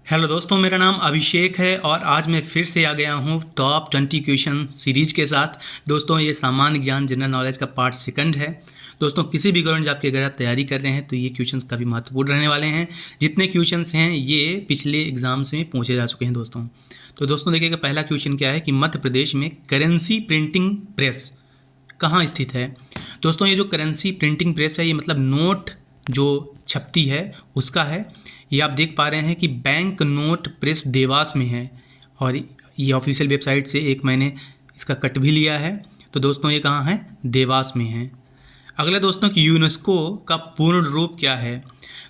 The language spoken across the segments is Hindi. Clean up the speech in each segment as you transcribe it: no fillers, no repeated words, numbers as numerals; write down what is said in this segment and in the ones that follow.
हेलो दोस्तों, मेरा नाम अभिषेक है और आज मैं फिर से आ गया हूँ टॉप 20 क्वेश्चन सीरीज के साथ। दोस्तों, ये सामान्य ज्ञान जनरल नॉलेज का पार्ट सेकंड है। दोस्तों, किसी भी गवर्नमेंट जॉब की अगर आप तैयारी कर रहे हैं तो ये क्वेश्चंस काफ़ी महत्वपूर्ण रहने वाले हैं। जितने क्वेश्चंस हैं ये पिछले एग्जाम्स में पूछे जा चुके हैं दोस्तों। तो दोस्तों देखिएगा, पहला क्वेश्चन क्या है कि मध्य प्रदेश में करेंसी प्रिंटिंग प्रेस कहाँ स्थित है। दोस्तों, ये जो करेंसी प्रिंटिंग प्रेस है ये मतलब नोट जो छपती है उसका है। ये आप देख पा रहे हैं कि बैंक नोट प्रेस देवास में है और ये ऑफिशियल वेबसाइट से एक मैंने इसका कट भी लिया है। तो दोस्तों ये कहाँ है? देवास में है। अगला दोस्तों कि यूनेस्को का पूर्ण रूप क्या है।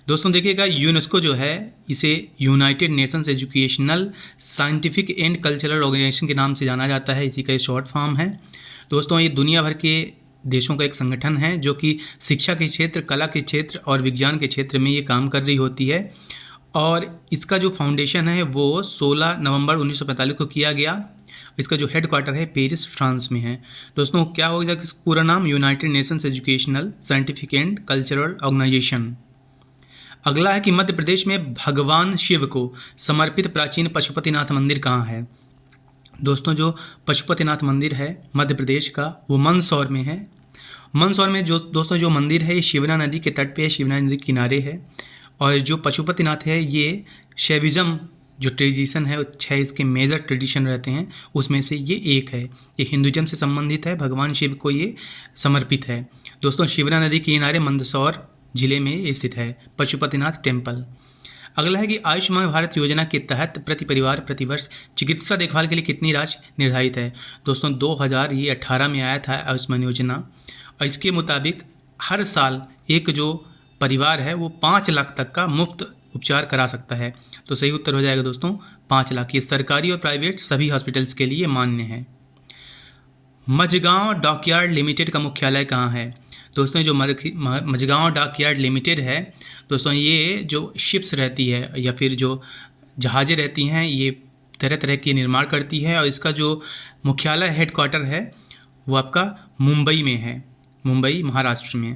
दोस्तों देखिएगा, यूनेस्को जो है इसे United Nations Educational Scientific and Cultural Organization के नाम से जाना जाता है। इसी का ये शॉर्ट फॉर्म है। दोस्तों, ये दुनिया भर के देशों का एक संगठन है जो कि शिक्षा के क्षेत्र, कला के क्षेत्र और विज्ञान के क्षेत्र में ये काम कर रही होती है। और इसका जो फाउंडेशन है वो 16 नवंबर 1945 को किया गया। इसका जो हेड क्वार्टर है पेरिस, फ्रांस में है। दोस्तों क्या होगा इसका पूरा नाम? United Nations Educational Scientific and Cultural Organization. अगला है कि मध्य प्रदेश में भगवान शिव को समर्पित प्राचीन पशुपतिनाथ मंदिर कहाँ है। दोस्तों, जो पशुपतिनाथ मंदिर है मध्य प्रदेश का वो मंदसौर में है। मंदसौर में जो मंदिर है ये शिवना नदी के तट पे है, शिवना नदी के किनारे है। और जो पशुपतिनाथ है ये शैविज्म जो ट्रेडिशन है, 6 इसके मेजर ट्रेडिशन रहते हैं उसमें से ये एक है। ये हिंदुज़म से संबंधित है, भगवान शिव को ये समर्पित है। दोस्तों, शिवना नदी के किनारे मंदसौर जिले में स्थित है पशुपतिनाथ टेम्पल। अगला है कि आयुष्मान भारत योजना के तहत प्रति परिवार प्रतिवर्ष चिकित्सा देखभाल के लिए कितनी राशि निर्धारित है। दोस्तों 2018 में आया था आयुष्मान योजना और इसके मुताबिक हर साल एक जो परिवार है वो 5 लाख तक का मुफ्त उपचार करा सकता है। तो सही उत्तर हो जाएगा दोस्तों 5 लाख। ये सरकारी और प्राइवेट सभी हॉस्पिटल्स के लिए मान्य है। मझगांव डॉकयार्ड लिमिटेड का मुख्यालय कहाँ है। दोस्तों, जो मझगांव डॉकयार्ड लिमिटेड है दोस्तों, ये जो शिप्स रहती है या फिर जो जहाज़ें रहती हैं ये तरह तरह की निर्माण करती है और इसका जो मुख्यालय हेड क्वार्टर है वो आपका मुंबई में है, मुंबई महाराष्ट्र में।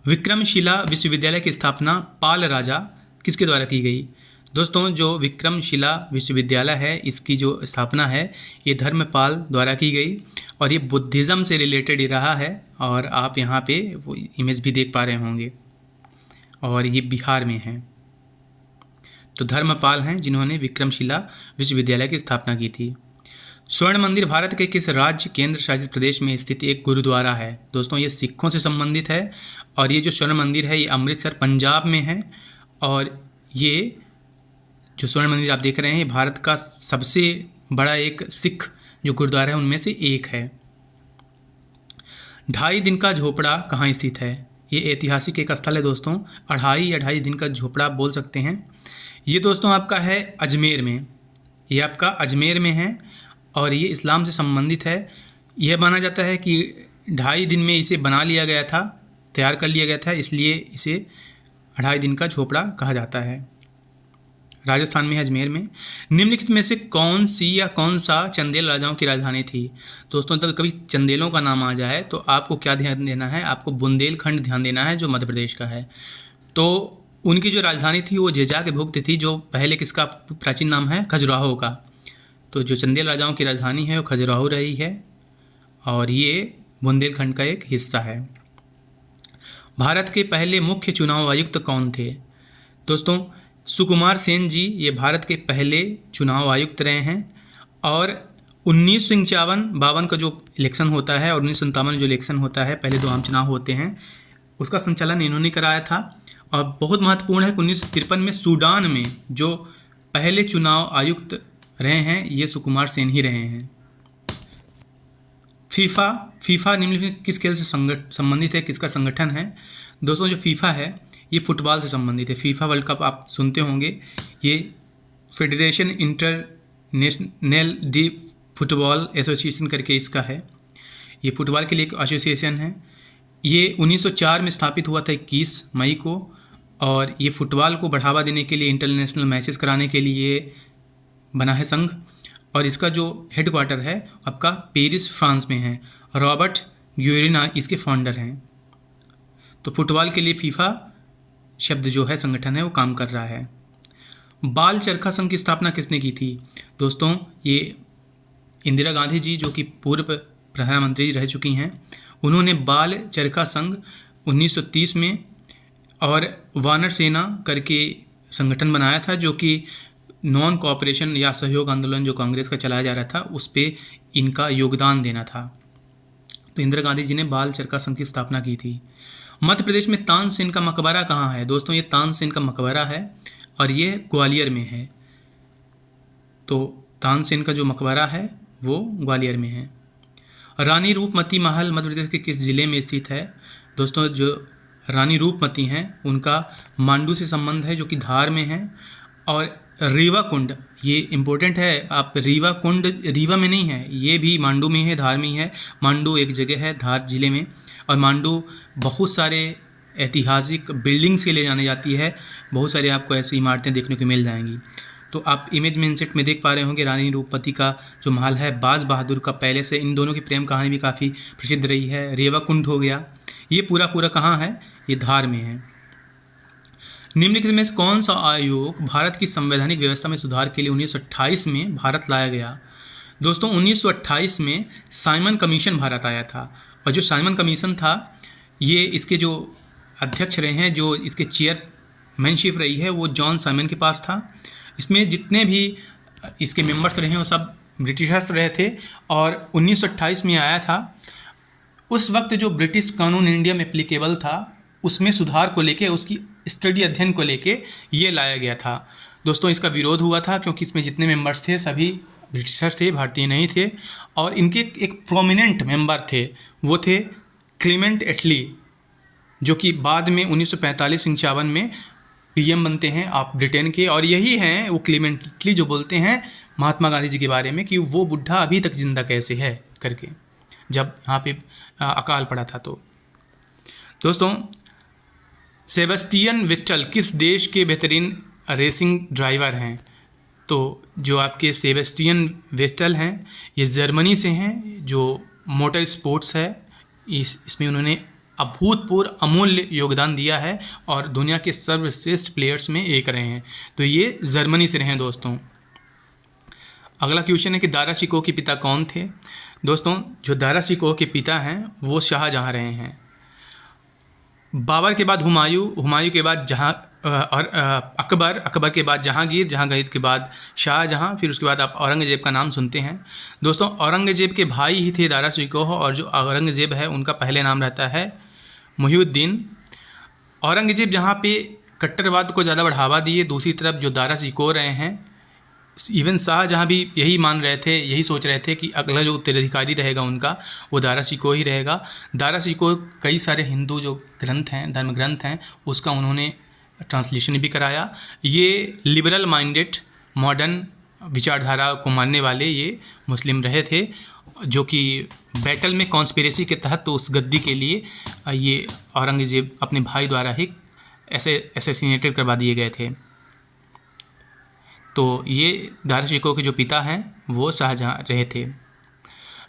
विक्रमशिला विश्वविद्यालय की स्थापना पाल राजा किसके द्वारा की गई। दोस्तों, जो विक्रमशिला विश्वविद्यालय है इसकी जो स्थापना है ये धर्मपाल द्वारा की गई और ये बुद्धिज़्म से रिलेटेड ही रहा है। और आप यहाँ पे वो इमेज भी देख पा रहे होंगे और ये बिहार में है। तो धर्मपाल हैं जिन्होंने विक्रमशिला विश्वविद्यालय की स्थापना की थी। स्वर्ण मंदिर भारत के किस राज्य केंद्र शासित प्रदेश में स्थित एक गुरुद्वारा है। दोस्तों, ये सिखों से संबंधित है और ये जो स्वर्ण मंदिर है ये अमृतसर पंजाब में है। और ये जो स्वर्ण मंदिर आप देख रहे हैं भारत का सबसे बड़ा एक सिख जो गुरुद्वारा है उनमें से एक है। 2.5 दिन का झोपड़ा कहाँ स्थित है। ये ऐतिहासिक एक स्थल है दोस्तों। 2.5 दिन का झोपड़ा बोल सकते हैं। ये दोस्तों आपका है अजमेर में। ये आपका अजमेर में है और ये इस्लाम से संबंधित है। यह माना जाता है कि 2.5 दिन में इसे बना लिया गया था, तैयार कर लिया गया था, इसलिए इसे 2.5 दिन का झोपड़ा कहा जाता है। राजस्थान में है, अजमेर में। निम्नलिखित में से कौन सा चंदेल राजाओं की राजधानी थी। दोस्तों, तब कभी चंदेलों का नाम आ जाए तो आपको क्या ध्यान देना है, आपको बुंदेलखंड ध्यान देना है जो मध्य प्रदेश का है। तो उनकी जो राजधानी थी वो जेजा के भुक्त थी, जो पहले किसका प्राचीन नाम है, खजुराहो का। तो जो चंदेल राजाओं की राजधानी है वो खजुराहो रही है और ये बुंदेलखंड का एक हिस्सा है। भारत के पहले मुख्य चुनाव आयुक्त कौन थे। दोस्तों, सुकुमार सेन जी ये भारत के पहले चुनाव आयुक्त रहे हैं और 1951-52 का जो इलेक्शन होता है और 1957 जो इलेक्शन होता है, पहले 2 आम चुनाव होते हैं, उसका संचालन इन्होंने कराया था। और बहुत महत्वपूर्ण है कि 1953 में सूडान में जो पहले चुनाव आयुक्त रहे हैं ये सुकुमार सेन ही रहे हैं। फीफा निम्नलिखित किस खेल से संबंधित है, किसका संगठन है। दोस्तों, जो फीफा है ये फुटबॉल से संबंधित है। फीफा वर्ल्ड कप आप सुनते होंगे। ये federation international D football association करके इसका है। ये फुटबॉल के लिए एक एसोसिएशन है। ये 1904 में स्थापित हुआ था 21 मई को और ये फुटबॉल को बढ़ावा देने के लिए, इंटरनेशनल मैचेस कराने के लिए बना है संघ। और इसका जो हेड क्वार्टर है आपका पेरिस, फ्रांस में है। रॉबर्ट ग्यूरिना इसके फाउंडर हैं। तो फुटबॉल के लिए फीफा शब्द जो है संगठन है वो काम कर रहा है। बाल चरखा संघ की स्थापना किसने की थी? दोस्तों ये इंदिरा गांधी जी, जो कि पूर्व प्रधानमंत्री रह चुकी हैं, उन्होंने बाल चरखा संघ 1930 में और वानर सेना करके संगठन बनाया था, जो कि नॉन कोऑपरेशन या सहयोग आंदोलन जो कांग्रेस का चलाया जा रहा था उस पर इनका योगदान देना था। तो इंदिरा गांधी जी ने बाल चरखा संघ की स्थापना की थी। मध्य प्रदेश में तानसेन का मकबरा कहाँ है? दोस्तों ये तानसेन का मकबरा है और ये ग्वालियर में है। तो तानसेन का जो मकबरा है वो ग्वालियर में है। रानी रूपमती महल मध्य प्रदेश के किस जिले में स्थित है? दोस्तों जो रानी रूपमती हैं उनका मांडू से संबंध है, जो कि धार में है। और रीवा कुंड, ये इम्पोर्टेंट है, आप रीवा कुंड रीवा में नहीं है, ये भी मांडू में है, धार में ही है। मांडू एक जगह है धार जिले में, और मांडू बहुत सारे ऐतिहासिक बिल्डिंग्स के लिए जानी जाती है। बहुत सारे आपको ऐसी इमारतें देखने को मिल जाएंगी। तो आप इमेज में इंसेट में देख पा रहे होंगे रानी रूपमती का जो महल है बाज बहादुर का पैलेस है। इन दोनों की प्रेम कहानी भी काफ़ी प्रसिद्ध रही है। रेवा कुंड हो गया, ये पूरा कहाँ है? ये धार में है। निम्नलिखित में से कौन सा आयोग भारत की संवैधानिक व्यवस्था में सुधार के लिए 1928 में भारत लाया गया? दोस्तों 1928 में साइमन कमीशन भारत आया था, और जो साइमन कमीशन था ये इसके जो अध्यक्ष रहे हैं, जो इसके चेयरमैनशिप रही है वो जॉन साइमन के पास था। इसमें जितने भी इसके मेंबर्स रहे हैं वो सब ब्रिटिशर्स रहे थे, और 1928 में आया था। उस वक्त जो ब्रिटिश कानून इंडिया में एप्लीकेबल था उसमें सुधार को लेके, उसकी स्टडी अध्ययन को लेके ये लाया गया था। दोस्तों इसका विरोध हुआ था क्योंकि इसमें जितने मेंबर्स थे सभी ब्रिटिशर्स थे, भारतीय नहीं थे। और इनके एक प्रोमिनेंट मेंबर थे, वो थे क्लीमेंट एटली, जो कि बाद में 1945-56 में पीएम बनते हैं आप ब्रिटेन के। और यही हैं वो क्लीमेंट एटली जो बोलते हैं महात्मा गांधी जी के बारे में कि वो बुढ़ा अभी तक जिंदा कैसे है करके, जब यहाँ पे अकाल पड़ा था। तो दोस्तों सेबेस्टियन वेटल किस देश के बेहतरीन रेसिंग ड्राइवर हैं? तो जो आपके सेबेस्टियन वेटल हैं ये जर्मनी से हैं, जो मोटर स्पोर्ट्स है इसमें उन्होंने अभूतपूर्व अमूल्य योगदान दिया है और दुनिया के सर्वश्रेष्ठ प्लेयर्स में एक रहे हैं। तो ये जर्मनी से रहे हैं। दोस्तों अगला क्वेश्चन है कि दारा शिकोह के पिता कौन थे? दोस्तों जो दारा शिकोह के पिता हैं वो शाहजहाँ रहे हैं। बाबर के बाद हुमायूं के बाद अकबर के बाद जहांगीर के बाद शाहजहाँ, फिर उसके बाद आप औरंगजेब का नाम सुनते हैं। दोस्तों औरंगजेब के भाई ही थे दारा शिकोह, और जो औरंगजेब है उनका पहले नाम रहता है मुहिउद्दीन। औरंगजेब जहाँ पे कट्टरवाद को ज़्यादा बढ़ावा दिए, दूसरी तरफ जो दारा शिकोह रहे हैं, इवन शाहजहाँ भी यही मान रहे थे, यही सोच रहे थे कि अगला जो उत्तराधिकारी रहेगा उनका वो दारा शिकोह ही रहेगा। दारा शिकोह कई सारे हिंदू जो ग्रंथ हैं, धर्म ग्रंथ हैं, उसका उन्होंने ट्रांसलेशन भी कराया। ये लिबरल माइंडेड मॉडर्न विचारधारा को मानने वाले ये मुस्लिम रहे थे, जो कि बैटल में कॉन्स्पिरेसी के तहत तो उस गद्दी के लिए ये औरंगजेब अपने भाई द्वारा ही असैसिनेटेड करवा दिए गए थे। तो ये दारा शिकोह के जो पिता हैं वो शाहजहाँ रहे थे।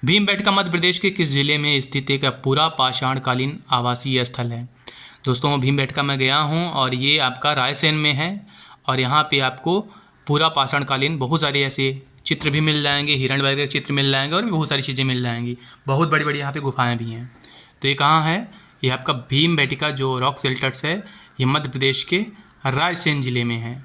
भीमबेटका मध्य प्रदेश के किस जिले में स्थित एक पूरा पाषाणकालीन आवासीय स्थल है? दोस्तों भीमबेटका मैं गया हूँ और ये आपका रायसेन में है, और यहाँ पे आपको पूरा पाषाणकालीन बहुत सारे ऐसे चित्र भी मिल जाएंगे, हिरण वगैरह चित्र मिल जाएंगे और भी बहुत सारी चीज़ें मिल जाएंगी। बहुत बड़ी बड़ी यहाँ पे गुफाएँ भी हैं। तो ये कहाँ है? ये आपका भीमबेटका जो रॉक शेल्टर्स है ये मध्य प्रदेश के रायसेन ज़िले में है।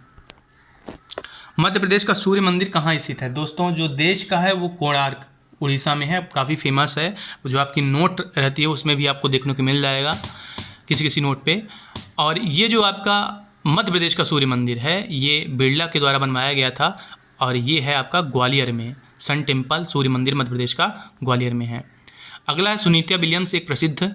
मध्य प्रदेश का सूर्य मंदिर कहाँ स्थित है? दोस्तों जो देश का है वो कोणार्क उड़ीसा में है, काफ़ी फेमस है। जो आपकी नोट रहती है उसमें भी आपको देखने को मिल जाएगा किसी किसी नोट पे। और ये जो आपका मध्य प्रदेश का सूर्य मंदिर है ये बिरला के द्वारा बनवाया गया था, और ये है आपका ग्वालियर में। सन टेम्पल सूर्य मंदिर मध्य प्रदेश का ग्वालियर में है। अगला है सुनीता विलियम्स एक प्रसिद्ध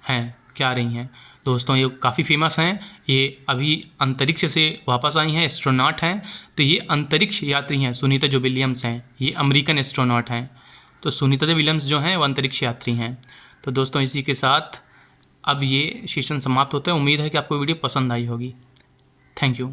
हैं, क्या रही हैं? दोस्तों ये काफ़ी फेमस हैं, ये अभी अंतरिक्ष से वापस आई हैं, एस्ट्रोनॉट हैं। तो ये अंतरिक्ष यात्री हैं सुनीता जो विलियम्स हैं, ये अमेरिकन एस्ट्रोनॉट हैं। तो सुनीता जो विलियम्स जो हैं वो अंतरिक्ष यात्री हैं। तो दोस्तों इसी के साथ अब ये सेशन समाप्त होता है। उम्मीद है कि आपको वीडियो पसंद आई होगी। Thank you.